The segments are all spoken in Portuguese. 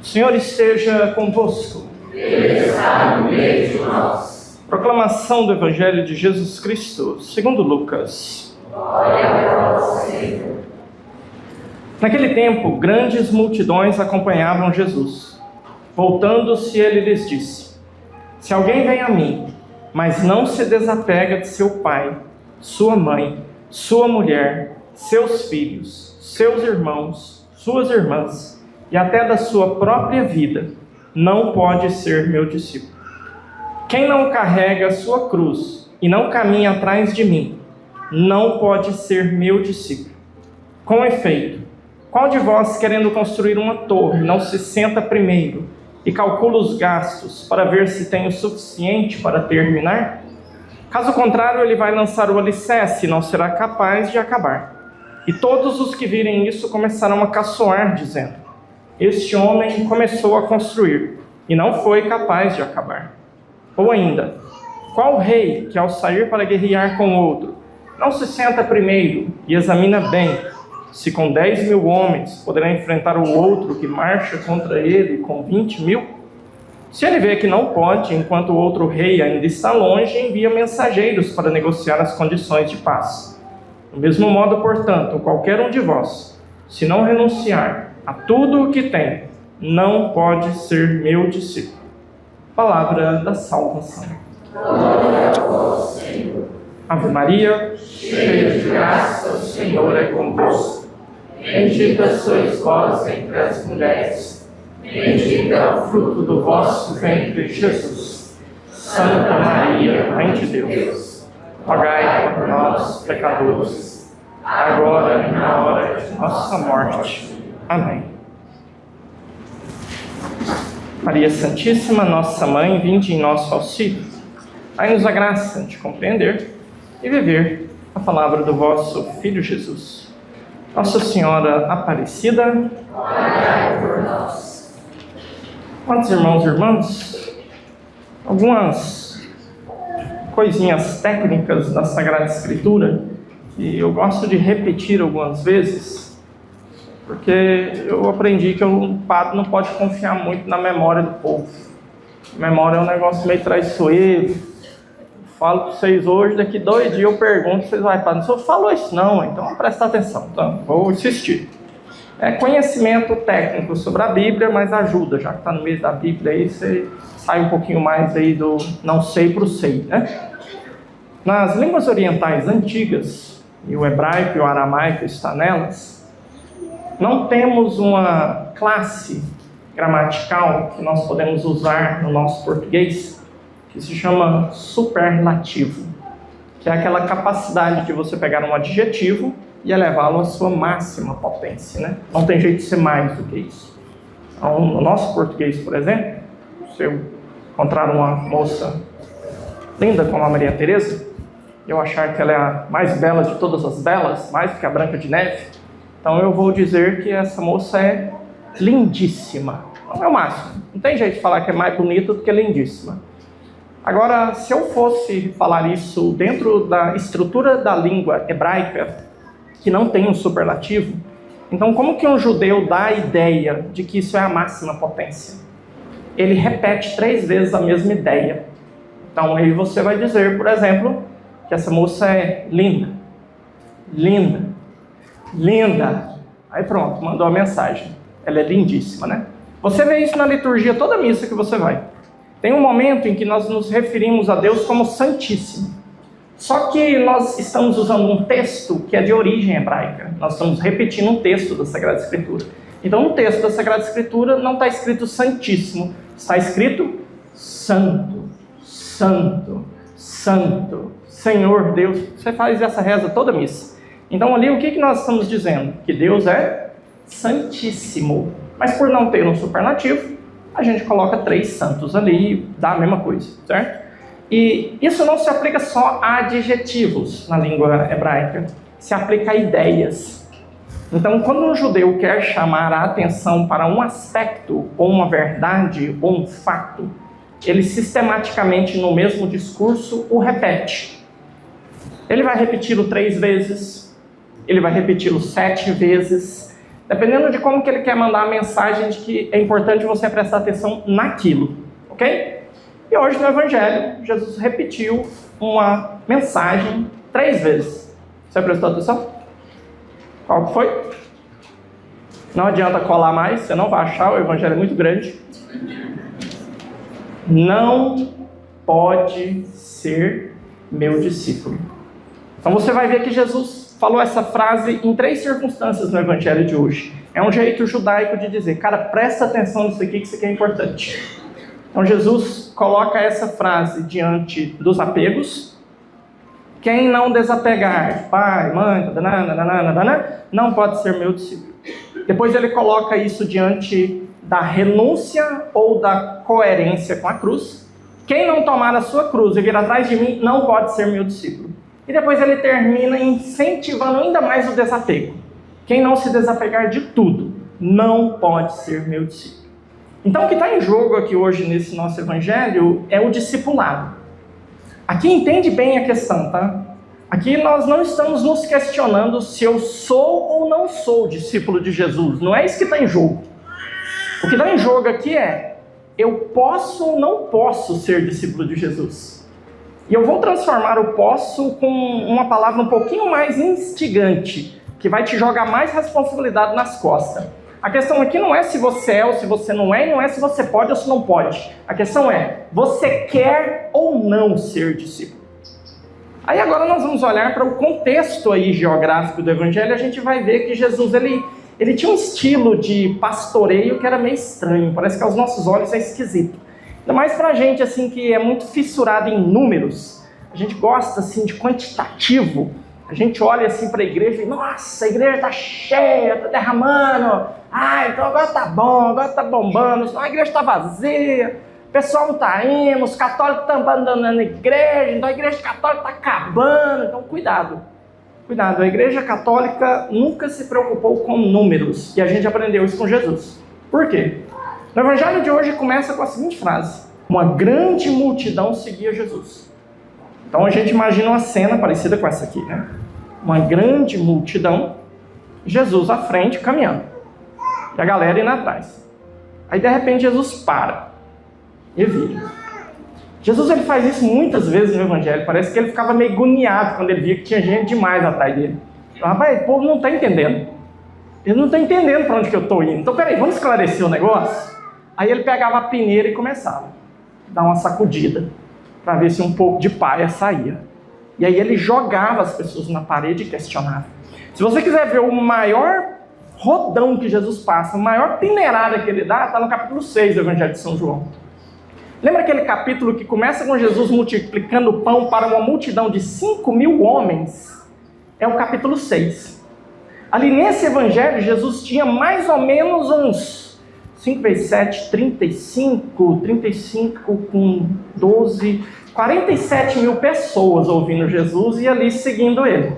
Senhor esteja convosco. Ele está no meio de nós. Proclamação do Evangelho de Jesus Cristo, segundo Lucas. Glória a vós, Senhor. Naquele tempo, grandes multidões acompanhavam Jesus. Voltando-se, ele lhes disse: Se alguém vem a mim, mas não se desapega de seu pai, sua mãe, sua mulher, seus filhos, seus irmãos, suas irmãs, e até da sua própria vida, não pode ser meu discípulo. Quem não carrega a sua cruz e não caminha atrás de mim, não pode ser meu discípulo. Com efeito, qual de vós, querendo construir uma torre, não se senta primeiro e calcula os gastos para ver se tem o suficiente para terminar? Caso contrário, ele vai lançar o alicerce e não será capaz de acabar. E todos os que virem isso começarão a caçoar, dizendo: Este homem começou a construir e não foi capaz de acabar. Ou ainda, qual rei que ao sair para guerrear com outro, não se senta primeiro e examina bem se com 10.000 homens poderá enfrentar o outro que marcha contra ele com 20.000? Se ele vê que não pode, enquanto o outro rei ainda está longe, envia mensageiros para negociar as condições de paz. Do mesmo modo, portanto, qualquer um de vós, se não renunciar a tudo o que tem, não pode ser meu discípulo. Palavra da salvação. Glória a vós, Senhor. Ave Maria, Cheia de graça, o Senhor é convosco. Bendita sois vós entre as mulheres. Bendito é o fruto do vosso ventre, Jesus. Santa Maria, Mãe de Deus, rogai por nós, pecadores, agora e na hora de nossa morte. Amém. Maria Santíssima, nossa Mãe, vinde em nosso auxílio. Dai-nos a graça de compreender e viver a palavra do vosso Filho Jesus. Nossa Senhora Aparecida, Rogai por nós. quantos irmãos e irmãs, algumas coisinhas técnicas da Sagrada Escritura que eu gosto de repetir algumas vezes, porque eu aprendi que o padre não pode confiar muito na memória do povo. A memória é um negócio meio traiçoeiro. Eu falo para vocês hoje, daqui 2 dias eu pergunto, vocês vão, padre, o senhor falou isso não, então presta atenção, então vou insistir. É conhecimento técnico sobre a Bíblia, mas ajuda, já que está no meio da Bíblia aí, você sai um pouquinho mais aí do não sei para o sei, né? Nas línguas orientais antigas, e o hebraico e o aramaico está nelas, não temos uma classe gramatical que nós podemos usar no nosso português, que se chama superlativo, que é aquela capacidade de você pegar um adjetivo e elevá-lo à sua máxima potência, né? Não tem jeito de ser mais do que isso. Então, no nosso português, por exemplo, se eu encontrar uma moça linda como a Maria Teresa, eu achar que ela é a mais bela de todas as belas, mais do que a Branca de Neve, então eu vou dizer que essa moça é lindíssima. Não é o máximo. Não tem jeito de falar que é mais bonita do que lindíssima. Agora, se eu fosse falar isso dentro da estrutura da língua hebraica, que não tem um superlativo, então como que um judeu dá a ideia de que isso é a máxima potência? Ele repete 3 vezes a mesma ideia. Então aí você vai dizer, por exemplo, que essa moça é linda. Linda. Linda. Aí pronto, mandou a mensagem. Ela é lindíssima, né? Você vê isso na liturgia, toda missa que você vai. Tem um momento em que nós nos referimos a Deus como Santíssimo. Só que nós estamos usando um texto que é de origem hebraica. Nós estamos repetindo um texto da Sagrada Escritura. Então, no texto da Sagrada Escritura não está escrito Santíssimo. Está escrito Santo, Santo, Santo, Senhor Deus. Você faz essa reza toda missa. Então, ali o que nós estamos dizendo? Que Deus é Santíssimo. Mas por não ter um superlativo, a gente coloca 3 santos ali e dá a mesma coisa, certo? E isso não se aplica só a adjetivos na língua hebraica, se aplica a ideias. Então, quando um judeu quer chamar a atenção para um aspecto, ou uma verdade, ou um fato, ele sistematicamente, no mesmo discurso, o repete. Ele vai repeti-lo 3 vezes, ele vai repeti-lo 7 vezes, dependendo de como que ele quer mandar a mensagem de que é importante você prestar atenção naquilo, ok? E hoje no Evangelho, Jesus repetiu uma mensagem 3 vezes. Você prestou atenção? Qual que foi? Não adianta colar mais, você não vai achar, o Evangelho é muito grande. Não pode ser meu discípulo. Então você vai ver que Jesus falou essa frase em 3 circunstâncias no Evangelho de hoje. É um jeito judaico de dizer, cara, presta atenção nisso aqui, que isso aqui é importante. Então Jesus coloca essa frase diante dos apegos. Quem não desapegar, pai, mãe, não pode ser meu discípulo. Depois ele coloca isso diante da renúncia ou da coerência com a cruz. Quem não tomar a sua cruz e vir atrás de mim, não pode ser meu discípulo. E depois ele termina incentivando ainda mais o desapego. Quem não se desapegar de tudo, não pode ser meu discípulo. Então o que está em jogo aqui hoje nesse nosso evangelho é o discipulado. Aqui entende bem a questão, tá? Aqui nós não estamos nos questionando se eu sou ou não sou discípulo de Jesus. Não é isso que está em jogo. O que está em jogo aqui é, eu posso ou não posso ser discípulo de Jesus? E eu vou transformar o posso com uma palavra um pouquinho mais instigante, que vai te jogar mais responsabilidade nas costas. A questão aqui não é se você é ou se você não é, e não é se você pode ou se não pode. A questão é, você quer ou não ser discípulo? Aí agora nós vamos olhar para o contexto aí geográfico do Evangelho, e a gente vai ver que Jesus, ele tinha um estilo de pastoreio que era meio estranho, parece que aos nossos olhos é esquisito. Ainda mais para a gente assim, que é muito fissurado em números, a gente gosta assim, de quantitativo, a gente olha assim para a igreja e, nossa, a igreja está cheia, está derramando, então agora está bom, agora está bombando, senão a igreja está vazia, o pessoal não está indo, os católicos estão abandonando a igreja, então a igreja católica está acabando, então cuidado, a igreja católica nunca se preocupou com números, e a gente aprendeu isso com Jesus. Por quê? No Evangelho de hoje começa com a seguinte frase, uma grande multidão seguia Jesus. Então a gente imagina uma cena parecida com essa aqui, né? Uma grande multidão, Jesus à frente caminhando, e a galera indo atrás. Aí de repente Jesus para e vira. Jesus ele faz isso muitas vezes no Evangelho, parece que ele ficava meio agoniado quando ele via que tinha gente demais atrás dele. Então, rapaz, o povo não está entendendo. Ele não está entendendo para onde que eu estou indo. Então peraí, vamos esclarecer o negócio? Aí ele pegava a peneira e começava a dar uma sacudida, para ver se um pouco de palha saía. E aí ele jogava as pessoas na parede e questionava. Se você quiser ver o maior rodão que Jesus passa, a maior peneirada que ele dá, está no capítulo 6 do Evangelho de São João. Lembra aquele capítulo que começa com Jesus multiplicando o pão para uma multidão de 5.000 homens? É o capítulo 6. Ali nesse Evangelho, Jesus tinha mais ou menos uns 5 vezes 7, 35 com 12, 47 mil pessoas ouvindo Jesus e ali seguindo ele.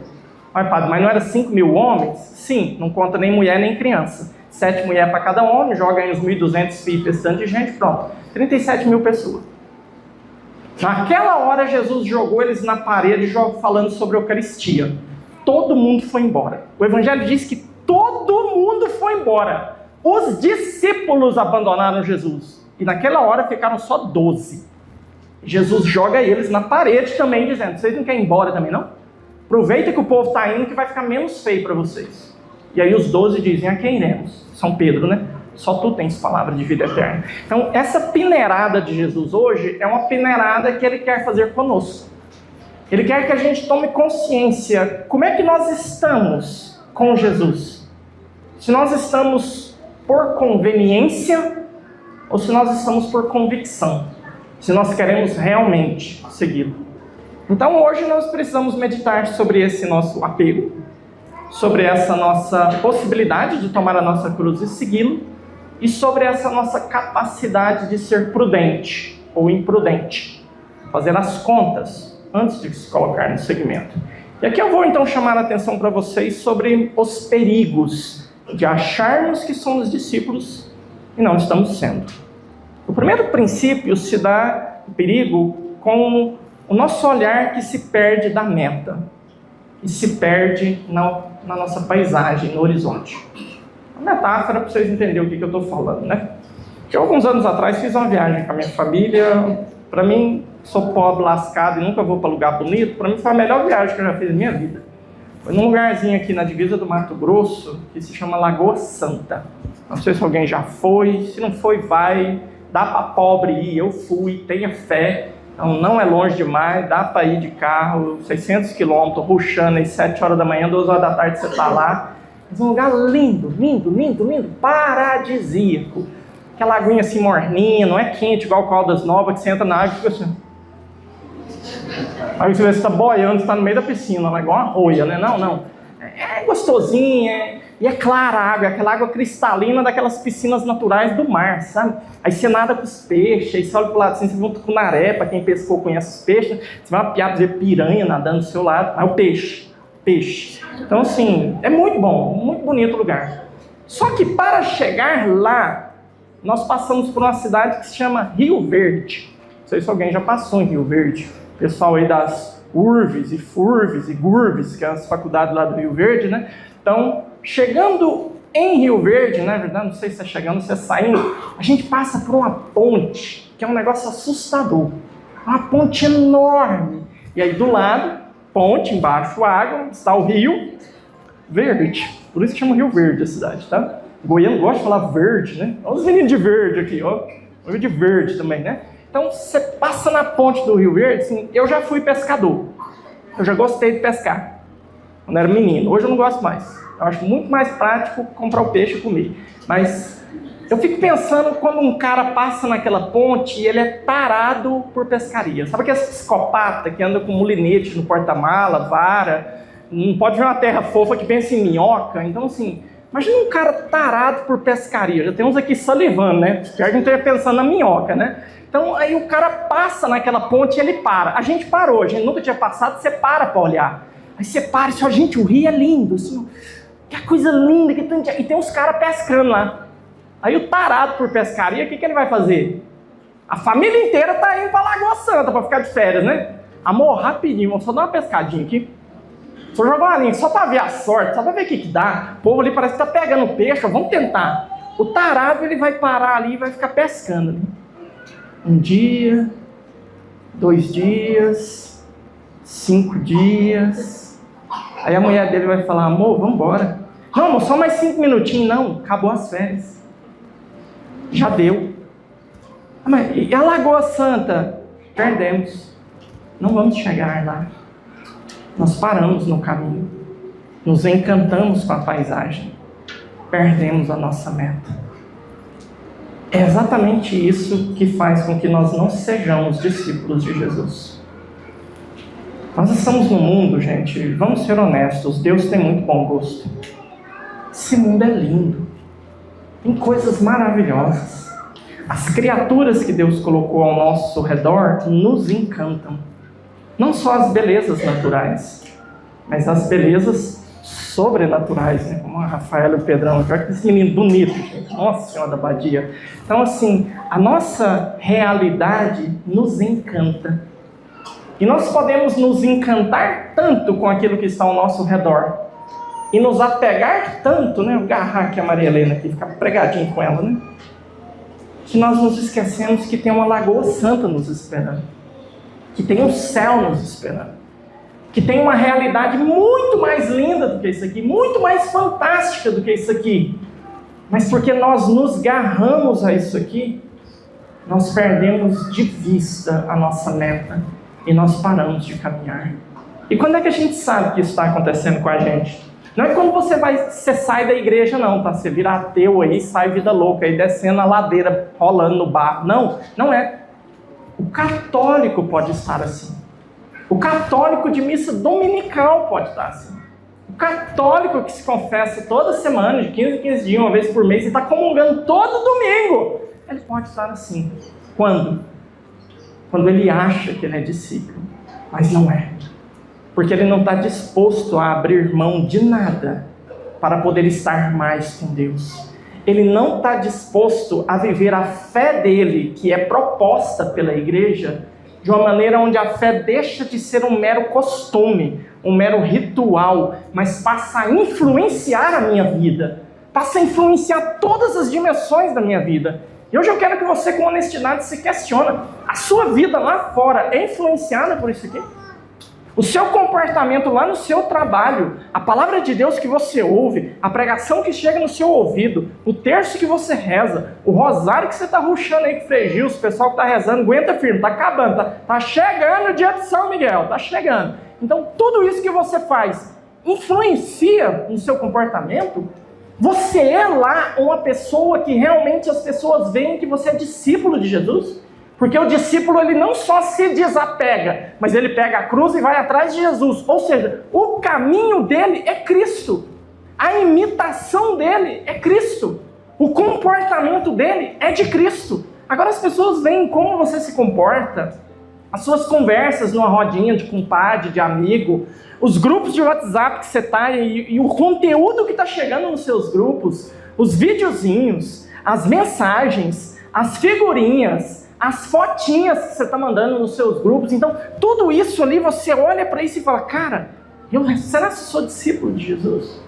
Mas padre, mas não era 5.000 homens? Sim, não conta nem mulher nem criança. 7 mulheres para cada homem, joga aí uns 1.200 filhos, tanto de gente, pronto. 37 mil pessoas. Naquela hora Jesus jogou eles na parede falando sobre a Eucaristia. Todo mundo foi embora. O Evangelho diz que todo mundo foi embora. Os discípulos abandonaram Jesus. E naquela hora ficaram só 12. Jesus joga eles na parede também, dizendo, vocês não querem ir embora também não? Aproveita que o povo está indo que vai ficar menos feio para vocês. E aí os 12 dizem, a quem iremos? São Pedro, né? Só tu tens palavra de vida eterna. Então essa peneirada de Jesus hoje é uma peneirada que ele quer fazer conosco. Ele quer que a gente tome consciência. Como é que nós estamos com Jesus? Se nós estamos por conveniência ou se nós estamos por convicção, se nós queremos realmente segui-lo. Então hoje nós precisamos meditar sobre esse nosso apego, sobre essa nossa possibilidade de tomar a nossa cruz e segui-lo, e sobre essa nossa capacidade de ser prudente ou imprudente, fazer as contas antes de se colocar no segmento. E aqui eu vou então chamar a atenção para vocês sobre os perigos de acharmos que somos discípulos e não estamos sendo. O primeiro princípio se dá o perigo com o nosso olhar que se perde da meta e se perde na nossa paisagem, no horizonte. Uma metáfora para vocês entenderem o que eu estou falando, né? Eu, alguns anos atrás, fiz uma viagem com a minha família. Para mim, sou pobre, lascado e nunca vou para lugar bonito. Para mim, foi a melhor viagem que eu já fiz na minha vida. Foi num lugarzinho aqui na divisa do Mato Grosso, que se chama Lagoa Santa. Não sei se alguém já foi. Se não foi, vai. Dá para pobre ir. Eu fui, tenha fé. Então, não é longe demais. Dá para ir de carro, 600 quilômetros, rushando, às 7 horas da manhã, 2 horas da tarde você está lá. É um lugar lindo, lindo, lindo, lindo, paradisíaco. Aquela aguinha assim morninha, não é quente igual o Caldas Novas, que você entra na água e fica assim. Aí você vê se está boiando, você está no meio da piscina, é igual uma roia, né? Não. É gostosinha, e é clara a água, é aquela água cristalina daquelas piscinas naturais do mar, sabe? Aí você nada com os peixes, aí você olha pro lado assim, você vê um tucunaré, para quem pescou conhece os peixes, você vê uma piranha nadando do seu lado, aí o peixe. Então assim, é muito bom, muito bonito o lugar. Só que para chegar lá, nós passamos por uma cidade que se chama Rio Verde. Não sei se alguém já passou em Rio Verde. O pessoal aí das URVs e FURVs e GURVs, que é as faculdades lá do Rio Verde, né? Então, chegando em Rio Verde, na verdade, não sei se é chegando, se é saindo, a gente passa por uma ponte, que é um negócio assustador. Uma ponte enorme. E aí do lado, ponte, embaixo água, está o Rio Verde. Por isso que chama Rio Verde a cidade, tá? O goiano gosta de falar verde, né? Olha os meninos de verde aqui, ó. De verde também, né? Então, você passa na ponte do Rio Verde, assim, eu já fui pescador. Eu já gostei de pescar. Quando era menino. Hoje eu não gosto mais. Eu acho muito mais prático comprar o peixe e comer. Mas eu fico pensando quando um cara passa naquela ponte e ele é tarado por pescaria. Sabe aqueles psicopatas que andam com mulinete no porta-mala, vara, não pode ver uma terra fofa que pensa em minhoca? Então, assim, imagina um cara tarado por pescaria. Já tem uns aqui salivando, né? Já a gente esteja pensando na minhoca, né? Então, aí o cara passa naquela ponte e ele para. A gente parou, a gente nunca tinha passado, você para olhar. Aí você para e fala, gente, o rio é lindo, assim, que coisa linda, que tanto... E tem uns caras pescando lá. Aí o tarado por pescaria, o que ele vai fazer? A família inteira tá indo pra Lagoa Santa pra ficar de férias, né? Amor, rapidinho, vamos só dar uma pescadinha aqui. Vou jogar uma linha só pra ver a sorte, só pra ver o que dá. O povo ali parece que tá pegando peixe, ó, vamos tentar. O tarado, ele vai parar ali e vai ficar pescando ali. 1 dia, 2 dias, 5 dias. Aí a mulher dele vai falar, amor, vamos embora. Não, amor, só mais 5 minutinhos. Não, acabou as férias. Já deu. Mas, e a Lagoa Santa? Perdemos. Não vamos chegar lá. Nós paramos no caminho. Nos encantamos com a paisagem. Perdemos a nossa meta. É exatamente isso que faz com que nós não sejamos discípulos de Jesus. Nós estamos no mundo, gente, vamos ser honestos, Deus tem muito bom gosto. Esse mundo é lindo. Tem coisas maravilhosas. As criaturas que Deus colocou ao nosso redor nos encantam. Não só as belezas naturais, mas as belezas sobrenaturais, né? Como a Rafaela e o Pedrão, esse menino bonito, gente. Nossa Senhora da Badia. Então, assim, a nossa realidade nos encanta. E nós podemos nos encantar tanto com aquilo que está ao nosso redor e nos apegar tanto, né? Vou agarrar aqui a Maria Helena aqui, ficar pregadinho com ela, né? Que nós nos esquecemos que tem uma Lagoa Santa nos esperando, que tem um céu nos esperando, que tem uma realidade muito mais linda do que isso aqui, muito mais fantástica do que isso aqui. Mas porque nós nos garramos a isso aqui, nós perdemos de vista a nossa meta e nós paramos de caminhar. E quando é que a gente sabe que isso está acontecendo com a gente? Não é quando você sai da igreja não, tá? Você vira ateu aí, sai vida louca aí, descendo a ladeira, rolando no barro. Não, não é. O católico pode estar assim. O católico de missa dominical pode estar assim. O católico que se confessa toda semana, de 15 em 15 dias, uma vez por mês, e está comungando todo domingo, ele pode estar assim. Quando? Quando ele acha que ele é discípulo, mas não é. Porque ele não está disposto a abrir mão de nada para poder estar mais com Deus. Ele não está disposto a viver a fé dele, que é proposta pela igreja, de uma maneira onde a fé deixa de ser um mero costume, um mero ritual, mas passa a influenciar a minha vida, passa a influenciar todas as dimensões da minha vida. E hoje eu quero que você, com honestidade, se questione. A sua vida lá fora é influenciada por isso aqui? O seu comportamento lá no seu trabalho, a palavra de Deus que você ouve, a pregação que chega no seu ouvido, o terço que você reza, o rosário que você está ruxando aí com fregiu, o pessoal que está rezando, aguenta firme, está acabando, tá chegando o dia de São Miguel, está chegando. Então tudo isso que você faz influencia no seu comportamento. Você é lá uma pessoa que realmente as pessoas veem que você é discípulo de Jesus? Porque o discípulo, ele não só se desapega, mas ele pega a cruz e vai atrás de Jesus. Ou seja, o caminho dele é Cristo. A imitação dele é Cristo. O comportamento dele é de Cristo. Agora as pessoas veem como você se comporta, as suas conversas numa rodinha de compadre, de amigo, os grupos de WhatsApp que você está e o conteúdo que está chegando nos seus grupos, os videozinhos, as mensagens, as figurinhas, as fotinhas que você está mandando nos seus grupos. Então, tudo isso ali, você olha para isso e fala, cara, será que eu sou discípulo de Jesus?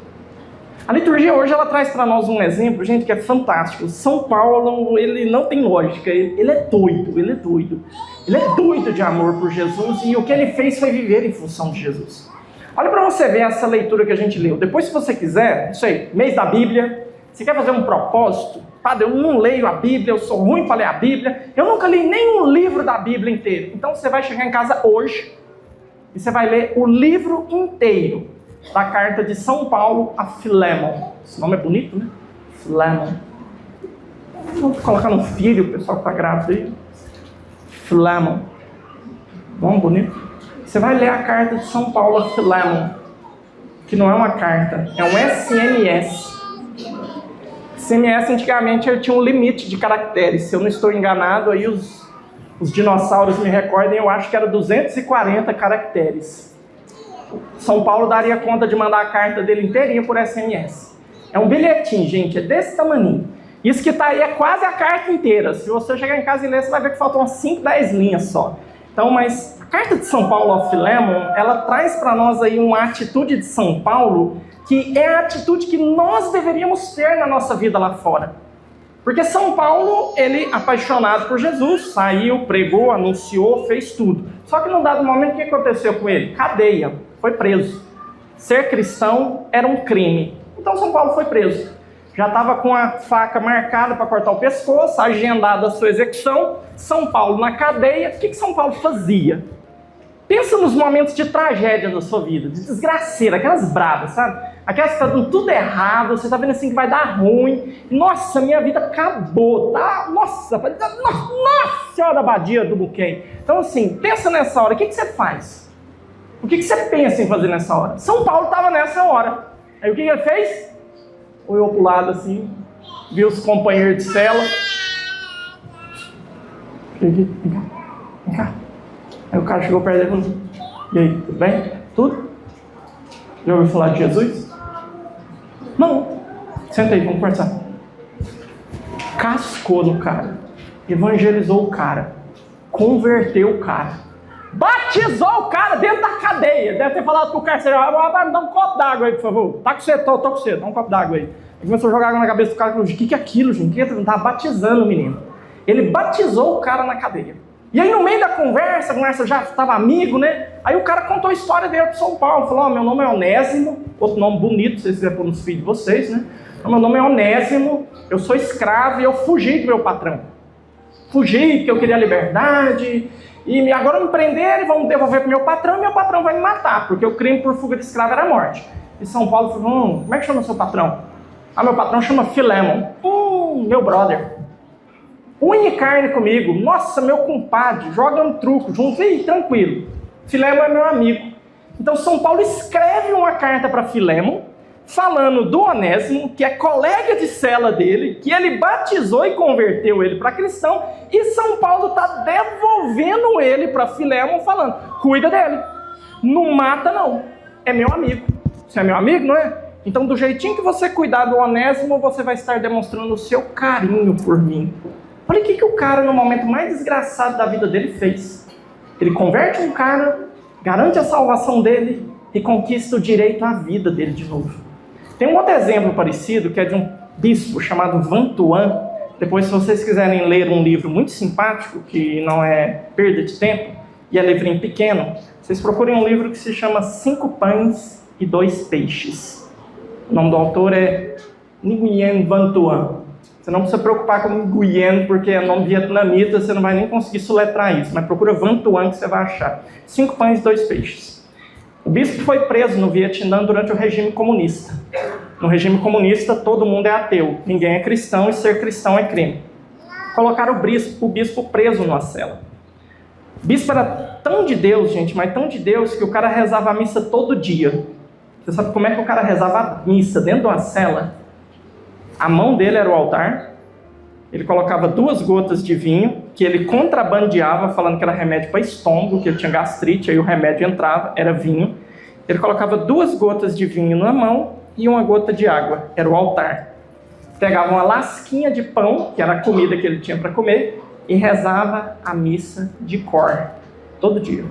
A liturgia hoje, ela traz para nós um exemplo, gente, que é fantástico. São Paulo, ele não tem lógica, ele é doido. Ele é doido de amor por Jesus e o que ele fez foi viver em função de Jesus. Olha para você ver essa leitura que a gente leu. Depois, se você quiser, isso aí, mês da Bíblia, você quer fazer um propósito? Padre, eu não leio a Bíblia, eu sou ruim para ler a Bíblia, eu nunca li nenhum livro da Bíblia inteiro. Então você vai chegar em casa hoje e você vai ler o livro inteiro da carta de São Paulo a Filémon. Esse nome é bonito, né? Filémon. Vamos colocar no filho, o pessoal que está grávido aí. Filémon. Nome bonito. Você vai ler a carta de São Paulo a Filémon, que não é uma carta, é um SMS. SMS antigamente tinha um limite de caracteres, se eu não estou enganado, aí os dinossauros me recordem, eu acho que era 240 caracteres. São Paulo daria conta de mandar a carta dele inteirinha por SMS. É um bilhetinho, gente, é desse tamanho. Isso que está aí é quase a carta inteira. Se você chegar em casa e ler, você vai ver que faltam umas 5, 10 linhas só. Então, mas a carta de São Paulo ao Filémon, ela traz para nós aí uma atitude de São Paulo que é a atitude que nós deveríamos ter na nossa vida lá fora. Porque São Paulo, ele, apaixonado por Jesus, saiu, pregou, anunciou, fez tudo. Só que num dado momento, o que aconteceu com ele? Cadeia, foi preso. Ser cristão era um crime. Então São Paulo foi preso. Já estava com a faca marcada para cortar o pescoço, agendada a sua execução. São Paulo na cadeia. O que São Paulo fazia? Pensa nos momentos de tragédia da sua vida, de desgraceira, aquelas bravas, sabe? Aquelas que está dando tudo errado, você está vendo assim que vai dar ruim. Nossa, minha vida acabou, tá? Nossa Senhora Abadia do Buquém. Então assim, pensa nessa hora, o que você faz? O que você pensa em fazer nessa hora? São Paulo estava nessa hora. Aí o que ele fez? Olhou para o lado assim, viu os companheiros de cela. Vem cá. Aí o cara chegou perto dele e falou, e aí, tudo bem? Tudo? Já ouviu falar de Jesus? Não. Senta aí, vamos conversar. Cascou no cara. Evangelizou o cara. Converteu o cara. Batizou o cara dentro da cadeia. Deve ter falado pro carcereiro, me dá um copo d'água aí, por favor. Tá com sede, tô com sede, dá um copo d'água aí. Ele começou a jogar água na cabeça do cara e falou, o que é aquilo, gente? Que não tá batizando o menino. Ele batizou o cara na cadeia. E aí no meio da conversa, a conversa já estava amigo, né? Aí o cara contou a história dele para São Paulo. Falou, meu nome é Onésimo, outro nome bonito, se vocês quiserem pôr nos filhos de vocês, né? Meu nome é Onésimo, eu sou escravo e eu fugi do meu patrão. Fugi porque eu queria liberdade, e agora me prenderam e vão me devolver para o meu patrão, e meu patrão vai me matar, porque o crime por fuga de escravo era a morte. E São Paulo falou, como é que chama seu patrão? Meu patrão chama Filémon. Meu brother. Unha e carne comigo, nossa, meu compadre, joga um truco junto, tranquilo. Filémon é meu amigo. Então São Paulo escreve uma carta para Filémon, falando do Onésimo, que é colega de cela dele, que ele batizou e converteu ele para cristão, e São Paulo está devolvendo ele para Filémon, falando, cuida dele, não mata não, é meu amigo. Você é meu amigo, não é? Então do jeitinho que você cuidar do Onésimo, você vai estar demonstrando o seu carinho por mim. Olha o que o cara, no momento mais desgraçado da vida dele, fez. Ele converte um cara, garante a salvação dele e conquista o direito à vida dele de novo. Tem um outro exemplo parecido, que é de um bispo chamado Vantuan. Depois, se vocês quiserem ler um livro muito simpático, que não é perda de tempo, e é livrinho pequeno, vocês procurem um livro que se chama 5 Pães e 2 Peixes. O nome do autor é Nguyen Van Tuan. Você não precisa preocupar com Nguyen, porque é nome vietnamita, você não vai nem conseguir soletrar isso, mas procura Van Tuan que você vai achar. 5 Pães e 2 Peixes. O bispo foi preso no Vietnã durante o regime comunista. No regime comunista, todo mundo é ateu, ninguém é cristão e ser cristão é crime. Colocaram o bispo preso numa cela. O bispo era tão de Deus, gente, mas tão de Deus, que o cara rezava a missa todo dia. Você sabe como é que o cara rezava a missa dentro de uma cela? A mão dele era o altar, ele colocava 2 gotas de vinho, que ele contrabandeava, falando que era remédio para estômago, que ele tinha gastrite, aí o remédio entrava, era vinho. Ele colocava 2 gotas de vinho na mão e 1 gota de água, era o altar. Pegava uma lasquinha de pão, que era a comida que ele tinha para comer, e rezava a missa de cor, todo dia.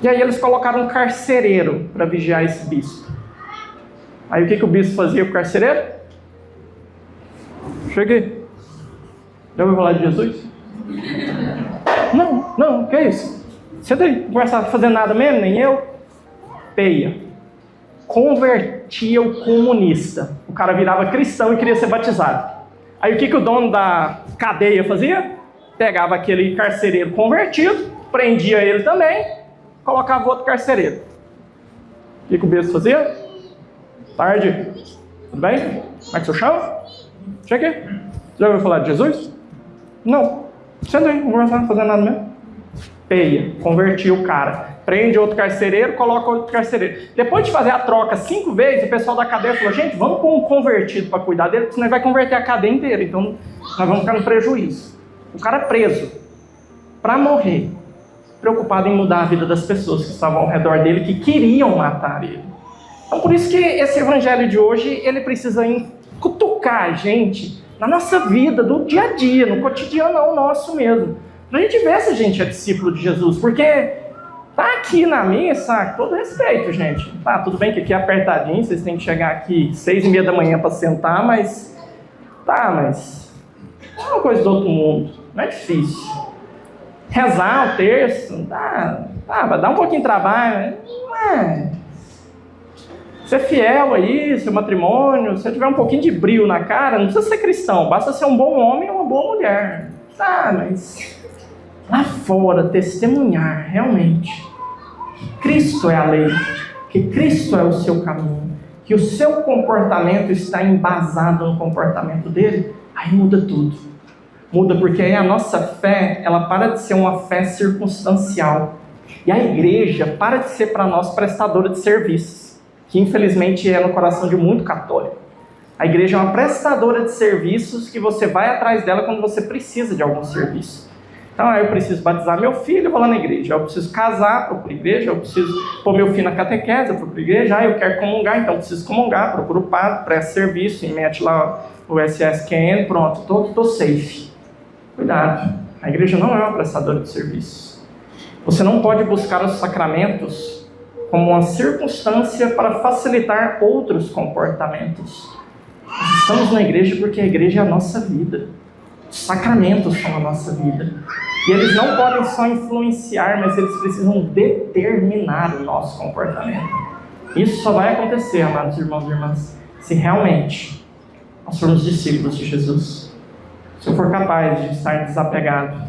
E aí eles colocaram um carcereiro para vigiar esse bispo. Aí o que o bispo fazia com o carcereiro? Cheguei. Já ouviu falar de Jesus? Não, que é isso? Senta aí, não vai fazer nada mesmo, nem eu. Peia. Convertia o comunista. O cara virava cristão e queria ser batizado. Aí o que o dono da cadeia fazia? Pegava aquele carcereiro convertido, prendia ele também, colocava outro carcereiro. O que o bispo fazia? Tarde. Tudo bem? Como é que você chama? Chega aqui. Já ouviu falar de Jesus? Não. Senta aí, não vai fazer nada mesmo. Peia, convertia o cara. Prende outro carcereiro, coloca outro carcereiro. Depois de fazer a troca 5 vezes, o pessoal da cadeia falou, gente, vamos pôr um convertido para cuidar dele, porque senão ele vai converter a cadeia inteira. Então, nós vamos ficar no prejuízo. O cara é preso para morrer, preocupado em mudar a vida das pessoas que estavam ao redor dele, que queriam matar ele. Então, por isso que esse evangelho de hoje, ele precisa cutucar a gente na nossa vida, do dia a dia, no cotidiano nosso mesmo. Pra gente ver se a gente é discípulo de Jesus, porque tá aqui na missa, com todo respeito, gente. Tá, tudo bem que aqui é apertadinho, vocês têm que chegar aqui 6h30 da manhã para sentar, mas não é uma coisa do outro mundo, não é difícil. Rezar o terço, vai dar um pouquinho de trabalho, não é. Ser fiel aí, seu matrimônio, se tiver um pouquinho de brilho na cara, não precisa ser cristão, basta ser um bom homem ou uma boa mulher. Mas lá fora, testemunhar realmente que Cristo é a lei, que Cristo é o seu caminho, que o seu comportamento está embasado no comportamento dele, aí muda tudo. Muda porque aí a nossa fé, ela para de ser uma fé circunstancial. E a igreja para de ser para nós prestadora de serviços, que infelizmente é no coração de muito católico. A igreja é uma prestadora de serviços que você vai atrás dela quando você precisa de algum serviço. Então, eu preciso batizar meu filho, eu vou lá na igreja. Eu preciso casar, procuro igreja. Eu preciso pôr meu filho na catequese, eu procuro igreja. Eu quero comungar, então eu preciso comungar, procuro o padre, presta serviço, e mete lá o SSQN, pronto, tô safe. Cuidado, a igreja não é uma prestadora de serviços. Você não pode buscar os sacramentos como uma circunstância para facilitar outros comportamentos. Nós estamos na igreja porque a igreja é a nossa vida. Os sacramentos são a nossa vida. E eles não podem só influenciar, mas eles precisam determinar o nosso comportamento. Isso só vai acontecer, amados irmãos e irmãs, se realmente nós formos discípulos de Jesus. Se eu for capaz de estar desapegado,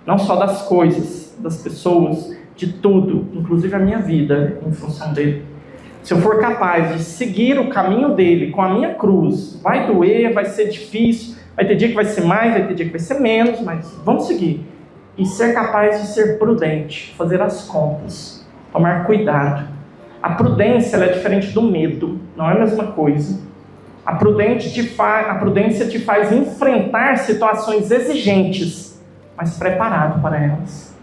não só das coisas, das pessoas, de tudo, inclusive a minha vida, em função dele. Se eu for capaz de seguir o caminho dele com a minha cruz, vai doer, vai ser difícil, vai ter dia que vai ser mais, vai ter dia que vai ser menos, mas vamos seguir. E ser capaz de ser prudente, fazer as contas, tomar cuidado. A prudência ela é diferente do medo, não é a mesma coisa. A prudência te faz enfrentar situações exigentes, mas preparado para elas.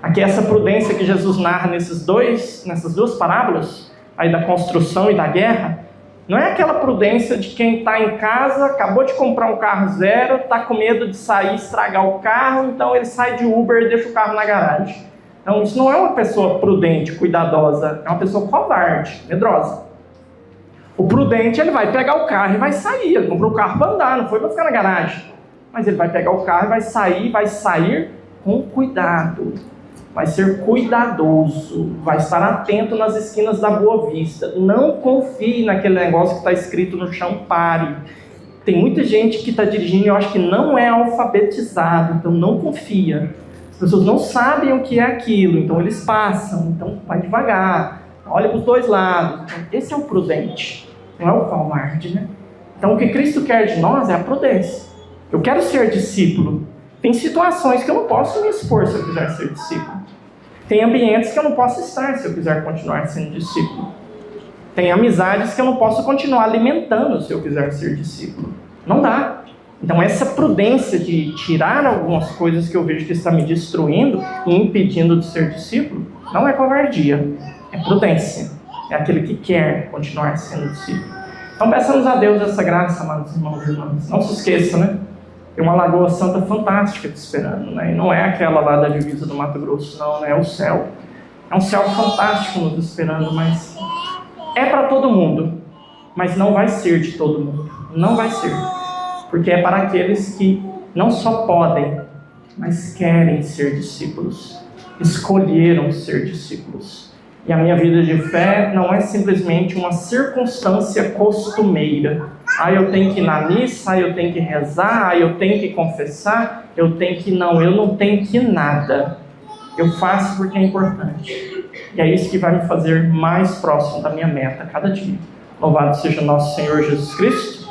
Aqui essa prudência que Jesus narra nessas 2 parábolas, aí da construção e da guerra, não é aquela prudência de quem está em casa, acabou de comprar um carro zero, está com medo de sair e estragar o carro, então ele sai de Uber e deixa o carro na garagem. Então isso não é uma pessoa prudente, cuidadosa, é uma pessoa covarde, medrosa. O prudente, ele vai pegar o carro e vai sair. Ele comprou o carro para andar, não foi para ficar na garagem. Mas ele vai pegar o carro e vai sair com cuidado. Vai ser cuidadoso, vai estar atento nas esquinas da Boa Vista. Não confie naquele negócio que está escrito no chão, pare. Tem muita gente que está dirigindo e eu acho que não é alfabetizado, então não confia. As pessoas não sabem o que é aquilo, então eles passam. Então vai devagar, olha para os dois lados. Então, esse é o prudente, não é o covarde, né? Então o que Cristo quer de nós é a prudência. Eu quero ser discípulo. Tem situações que eu não posso me expor se eu quiser ser discípulo. Tem ambientes que eu não posso estar se eu quiser continuar sendo discípulo. Tem amizades que eu não posso continuar alimentando se eu quiser ser discípulo. Não dá. Então essa prudência de tirar algumas coisas que eu vejo que está me destruindo e impedindo de ser discípulo, não é covardia, é prudência. É aquele que quer continuar sendo discípulo. Então peçamos a Deus essa graça, amados irmãos e irmãs. Não se esqueça, né? Tem uma Lagoa Santa fantástica te esperando, né? E não é aquela lá da divisa do Mato Grosso, não, né? É o céu. É um céu fantástico nos esperando, mas é para todo mundo. Mas não vai ser de todo mundo. Não vai ser. Porque é para aqueles que não só podem, mas querem ser discípulos. Escolheram ser discípulos. E a minha vida de fé não é simplesmente uma circunstância costumeira. Eu tenho que ir na missa, eu tenho que rezar, eu tenho que confessar, eu não tenho que nada. Eu faço porque é importante. E é isso que vai me fazer mais próximo da minha meta cada dia. Louvado seja nosso Senhor Jesus Cristo.